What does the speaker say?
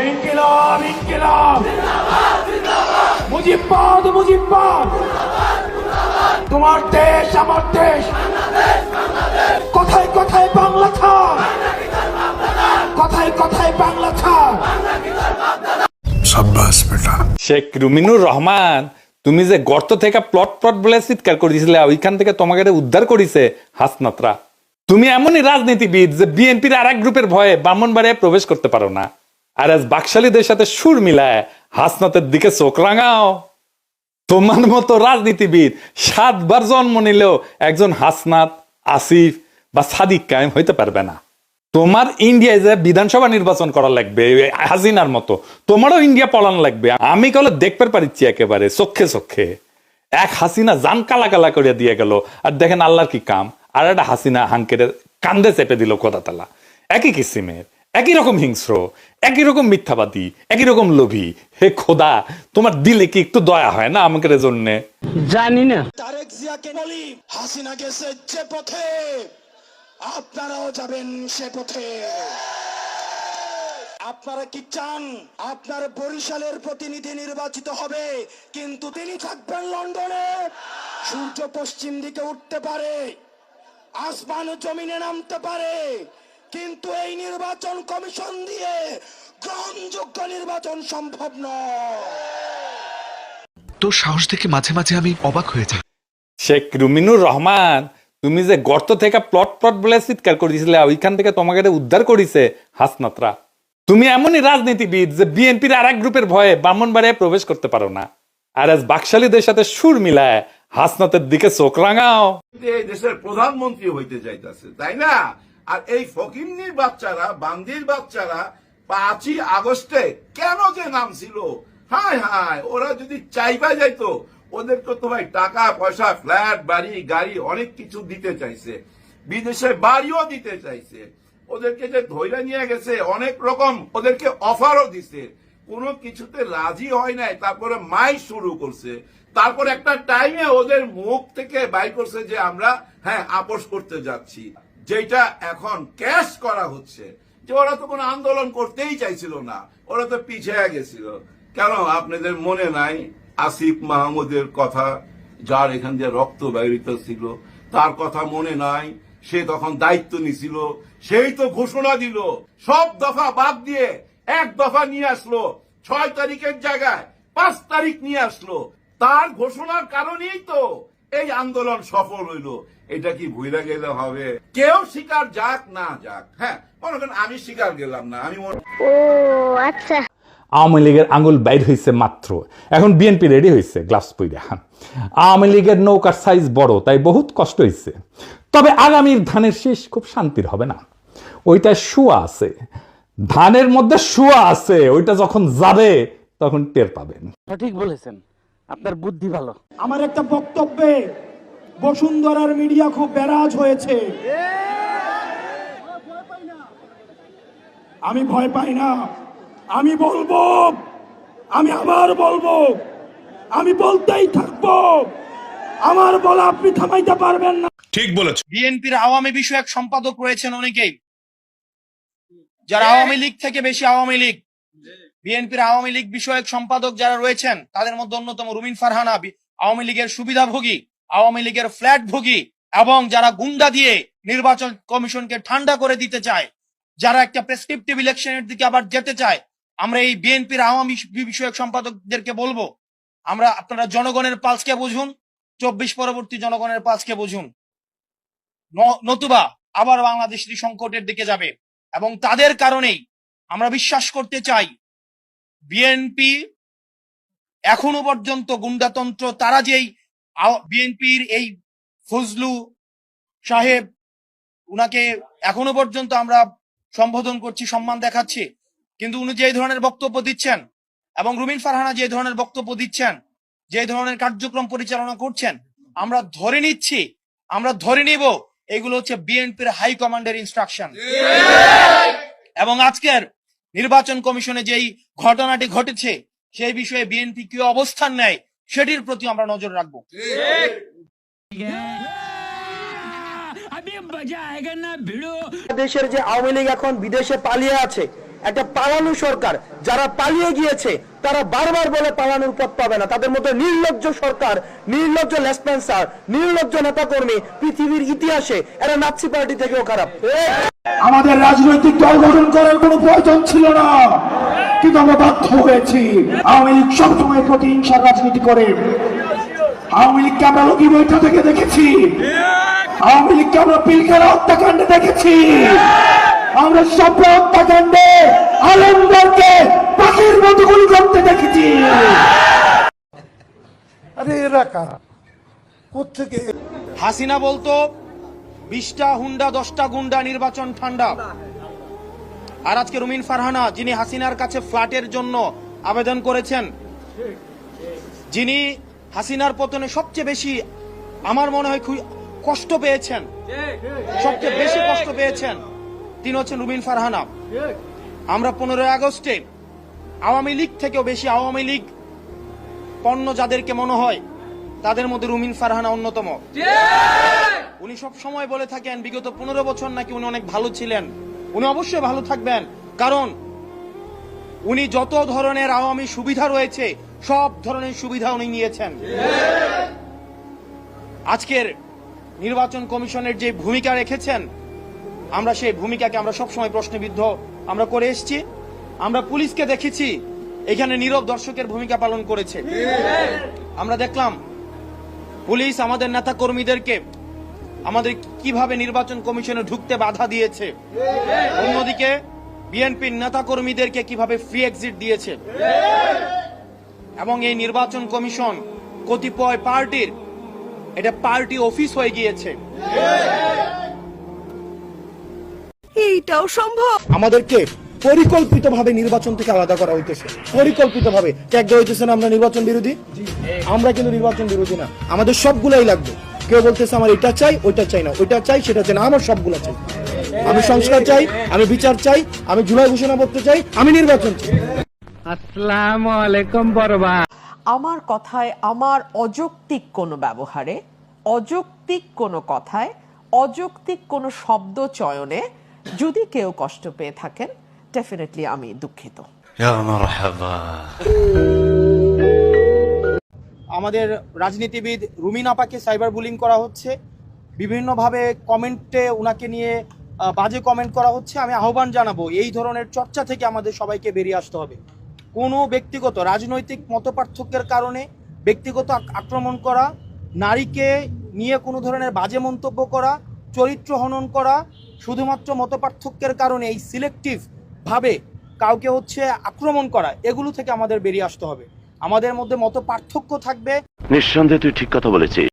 ইনকিলাব ইনকিলাব মুজিববাদ মুজিববাদ তোমার দেশ আমার দেশ কথায় কথায় বাংলা ছাড় কথায় কথায় বাংলা ছাড় সাব্বাস বেটা। শেখ রুমিনুর রহমান, তুমি যে গর্ত থেকে প্লট প্লট বলে চিৎকার করেছিলে, ওইখান থেকে তোমাকে উদ্ধার করেছে হাসনাতরা। তুমি এমনই রাজনীতিবিদ যে বিএনপির আর এক গ্রুপের ভয়ে ব্রাহ্মণবাড়িয়ায় প্রবেশ করতে পারো না, আর আজ বাকশালীদের সাথে সুর মিলায় হাসনাতের দিকে চোখ রাঙাও। তোমার মতো রাজনীতিবিদ 7 বার জন্ম নিলেও একজন হাসনাত, আসিফ বা সাদিক কায়েম হইতে পারবে না। তোমার ইন্ডিয়ায় যে বিধানসভা নির্বাচন করা লাগবে হাসিনার মতো, তোমারও ইন্ডিয়া পলান লাগবে। আমি কলে দেখতে পারিচ্ছি একেবারে চোখে চোখে। এক হাসিনা জান কালা কালা করে দিয়ে গেল, আর দেখেন আল্লাহর কি কাম, আর একটা হাসিনা হাঙ্কের কান্দে চেপে দিল কোদাতালা। একই কিসিমের, একই রকম হিংস্র, একই রকম মিথ্যাবাদী, একই রকম লোভী। হে খোদা, তোমার দিলে কি একটু দয়া হয় না আমাকে জন্য? জানি না। তারেক জিয়াকে বলি, হাসিনা গেছে যে পথে আপনারাও যাবেন সে পথে। আপনারা কি চান আপনার বরিশালের প্রতিনিধি নির্বাচিত হবে, কিন্তু তিনি থাকবেন লন্ডনে? সূর্য পশ্চিম দিকে উঠতে পারে, আসমান জমিনে নামতে পারে, কিন্তু এই নির্বাচন কমিশন দিয়ে গ্রহণযোগ্য নির্বাচন সম্ভব নয়। তোর সাহস দেখে মাঝে মাঝে আমি অবাক হয়ে যাই। শেখ রুমিনুর রহমান, তুমি যে গর্ত থেকে প্লট প্লট বলে চিৎকার করেছিলে, ওইখান থেকে তোমাকে উদ্ধার করেছে হাসনাতরা। তুমি এমনই রাজনীতিবিদ যে বিএনপির আর এক গ্রুপের ভয়ে ব্রাহ্মণবাড়িয়ায় প্রবেশ করতে পারো না, আর আজ বাকশালীদের সাথে সুর মিলায় হাসনাতের দিকে চোখ রাঙাও। এই দেশের প্রধানমন্ত্রী হইতে যাইতেছে, তাই না? আর এই ফকিন্নির বাচ্চারা, বান্দির বাচ্চারা 5ই আগস্টে কেন যে নাম ছিল, হায় হায়, ওরা যদি চাইবা যাইতো, ওদেরকে তো ভাই টাকা পয়সা, ফ্ল্যাট, বাড়ি, গাড়ি অনেক কিছু দিতে চাইছে, বিদেশে বাড়িও দিতে চাইছে। ওদেরকে যে ধৈর্য নিয়ে গেছে, অনেক রকম ওদেরকে অফারও দিছে, কোনো কিছুতে রাজি হয় নাই। তারপরে মাই শুরু করছে, তারপর একটা টাইমে ওদের মুখ থেকে বাইর করছে যে আমরা আপোষ করতে যাচ্ছি, যেটা এখন ক্যাশ করা হচ্ছে। যে ওরা তো কোনো আন্দোলন করতেই চাইছিল না, ওরা তো পিছিয়ে গেছিল। কেন আপনাদের মনে নাই আসিফ মাহমুদের কথা, যার এখান দিয়ে রক্ত বাইরিত ছিল, তার কথা মনে নাই? সে তখন দায়িত্ব নিছিল, সেই তো ঘোষণা দিল, সব দফা বাদ দিয়ে 1 দফা নিয়ে আসলো, 6 তারিখের জায়গায় 5 তারিখ নিয়ে আসলো। তার ঘোষণার কারণেই তো এই আন্দোলন সফল হইল। এটা কি ভুলে গেলে হবে? কেউ শিকার যাক না যাক, মনে করেন আমি শিকার গেলাম না, আমি আচ্ছা। আওয়ামী লীগের আঙুল বাইর হয়েছে মাত্র, এখন বিএনপি রেডি হয়েছে গ্লাভস পইরা। আওয়ামী লীগের নৌকার সাইজ বড়, তাই বহুত কষ্ট হয়েছে। তবে আগামীর ধানের শীষ খুব শান্তির হবে না, ওইটা শুয়া আছে, ধানের মধ্যে শুয়া আছে, ওইটা যখন যাবে তখন টের পাবেন। সঠিক বলেছেন, আপনার বুদ্ধি ভালো। আমার একটা বক্তব্যে বসুন্ধরার মিডিয়া খুব বেরাজ হয়েছে। আমি ভয় পাই না, আমি বলবো, আমি আবার বলবো, আমি বলতেই থাকবো, আমার বলা আপনি থামাইতে পারবেন না। ঠিক বলেছ। বিএনপির আওয়ামী বিষয়ক সম্পাদক রয়েছেন অনেকেই, যারা আওয়ামী লীগ থেকে বেশি আওয়ামী লীগ। বিএনপির আওয়ামী লীগ বিষয়ক সম্পাদক যারা রয়েছেন, তাদের মধ্যে অন্যতম রুমিন ফারহানা, আওয়ামী লীগের সুবিধাভোগী, আওয়ামী লীগের ফ্ল্যাট ভোগী, এবং যারা গুন্ডা দিয়ে নির্বাচন কমিশনকে ঠান্ডা করে দিতে চায়, যারা একটা প্রেসক্রিপটিভ ইলেকশনের দিকে আবার যেতে চায়। আমরা এই বিএনপির আওয়ামী বিষয়ক সম্পাদকদেরকে বলবো, আপনারা জনগণের পালসকে বুঝুন, 24 পরবর্তী জনগণের পালসকে বুঝুন, নতুবা আবার বাংলাদেশ সংকটের দিকে যাবে। এবং তাদের কারণেই আমরা বিশ্বাস করতে চাই, বিএনপি এখনো পর্যন্ত গুন্ডাতন্ত্র, তারা যেই বিএনপির এই ফজলু সাহেব, উনাকে এখনো পর্যন্ত আমরা সম্বোধন করছি, সম্মান দেখাচ্ছি, কিন্তু উনি যে ধরনের বক্তব্য দিচ্ছেন এবং রুমিন ফারহানা যে ধরনের বক্তব্য দিচ্ছেন, যে ধরনের কার্যক্রম পরিচালনা করছেন, আমরা ধরে নিচ্ছি, আমরা ধরে নিব এগুলো হচ্ছে বিএনপির হাই কমান্ডের ইনস্ট্রাকশন। এবং আজকের নির্বাচন কমিশনে যেই ঘটনাটি ঘটেছে, সেই বিষয়ে বিএনপি কি অবস্থান নেয় সেটির প্রতি আমরা নজর রাখবো। দেশের যে আওয়ামী লীগ এখন বিদেশে পালিয়ে আছে, একটা পালানো সরকার, যারা পালিয়ে গিয়েছে তারা বারবার বলে পালানোর পথ পাবে না। তাদের মতো নির্লজ্জ সরকার, নির্লজ্জ লেসপেন্সার, নির্লজ্জ নেতাকর্মী পৃথিবীর ইতিহাসে এরা নাৎসি পার্টি থেকেও খারাপ। আমাদের রাজনৈতিক দল গঠন করার কোনো প্রয়োজন ছিল না, কিন্তু আমরা বাধ্য হয়েছি। আওয়ামী লীগ সবসময় প্রতিহিংসার রাজনীতি করে। আওয়ামী লীগকে আমরা লগি বৈঠা থেকে দেখেছি, আওয়ামী লীগকে আমরা পিলখানা হত্যাকাণ্ডে দেখেছি, আমরা সব হত্যাকাণ্ডে আলমদারকে পাখির মতো গুলি করতে দেখেছি। আরে এরা কারা, কোত্থেকে? হাসিনা বলতো 20টা হুন্ডা 10টা গুন্ডা, নির্বাচন ঠান্ডা। আর আজকে রুমিন ফারহানা, যিনি হাসিনার কাছে ফ্ল্যাটের জন্য আবেদন করেছেন, যিনি হাসিনার পতনে সবচেয়ে বেশি আমার মনে হয় কষ্ট পেয়েছেন, সবচেয়ে বেশি কষ্ট পেয়েছেন, তিনি হচ্ছেন রুমিন ফারহানা। আমরা 15 আগস্টে আওয়ামী লীগ থেকেও বেশি আওয়ামী লীগ পণ্য যাদেরকে মনে হয় তাদের মধ্যে রুমিন ফারহানা অন্যতম। উনি সব সময় বলে থাকেন বিগত 15 বছর নাকি উনি অনেক ভালো ছিলেন। উনি অবশ্যই ভালো থাকবেন, কারণ উনি যত ধরনের আওয়ামী সুবিধা রয়েছে সব ধরনের সুবিধা উনি নিয়েছেন। আজকের নির্বাচন কমিশনের যে ভূমিকা রেখেছেন, আমরা সেই ভূমিকাকে আমরা সবসময় প্রশ্নবিদ্ধ আমরা করে এসেছি। আমরা পুলিশকে দেখেছি এখানে নীরব দর্শকের ভূমিকা পালন করেছে। আমরা দেখলাম পুলিশ আমাদের নেতা কর্মীদেরকে আমাদের কিভাবে নির্বাচন কমিশনে ঢুকতে বাধা দিয়েছে, অন্যদিকে বিএনপির নেতা কর্মীদেরকে কিভাবে ফ্রি এক্সিট দিয়েছে। এবং এই নির্বাচন কমিশন কতিপয় পার্টির এটা পার্টি অফিস হয়ে গিয়েছে। এইটাও সম্ভব? আমাদেরকে পরিকল্পিতভাবে নির্বাচন থেকে আলাদা করা হইতেছে, পরিকল্পিতভাবে ট্যাগ দেওয়া হইতেছে না আমরা নির্বাচন বিরোধী। আমরা কিন্তু নির্বাচন বিরোধী না, আমাদের সবগুলাই লাগবে। কেউ বলতেছে আমার এটা চাই, ওইটা চাই না, ওইটা চাই সেটা চাই না, আমার সবগুলো চাই। আমি সংস্কার চাই, আমি বিচার চাই, আমি জুলাই ঘোষণাপত্র চাই, আমি নির্বাচন চাই। আসসালামু আলাইকুম বরবা। আমার কথায়, আমার অযৌক্তিক কোনো ব্যবহারে, অযৌক্তিক কোনো কথায়, অযৌক্তিক কোনো শব্দ চয়নে যদি কেউ কষ্ট পেয়ে থাকেন, ডেফিনেটলি আমি দুঃখিত। আমাদের রাজনীতিবিদ রুমিন আপাকে সাইবার বুলিং করা হচ্ছে, বিভিন্নভাবে কমেন্টে উনাকে নিয়ে বাজে কমেন্ট করা হচ্ছে। আমি আহ্বান জানাবো এই ধরনের চর্চা থেকে আমাদের সবাইকে বেরিয়ে আসতে হবে। কোনো ব্যক্তিগত রাজনৈতিক মতপার্থক্যের কারণে ব্যক্তিগত আক্রমণ করা, নারীকে নিয়ে কোনো ধরনের বাজে মন্তব্য করা, চরিত্র হনন করা, শুধুমাত্র মতপার্থক্যের কারণে এই সিলেক্টিভ ভাবে কাউকে আক্রমণ করা, এগুলো থেকে আমাদের বেরিয়ে আসতে হবে। আমাদের মধ্যে মত পার্থক্য থাকবে, নিঃসন্দেহে তুই ঠিক কথা বলেছিস।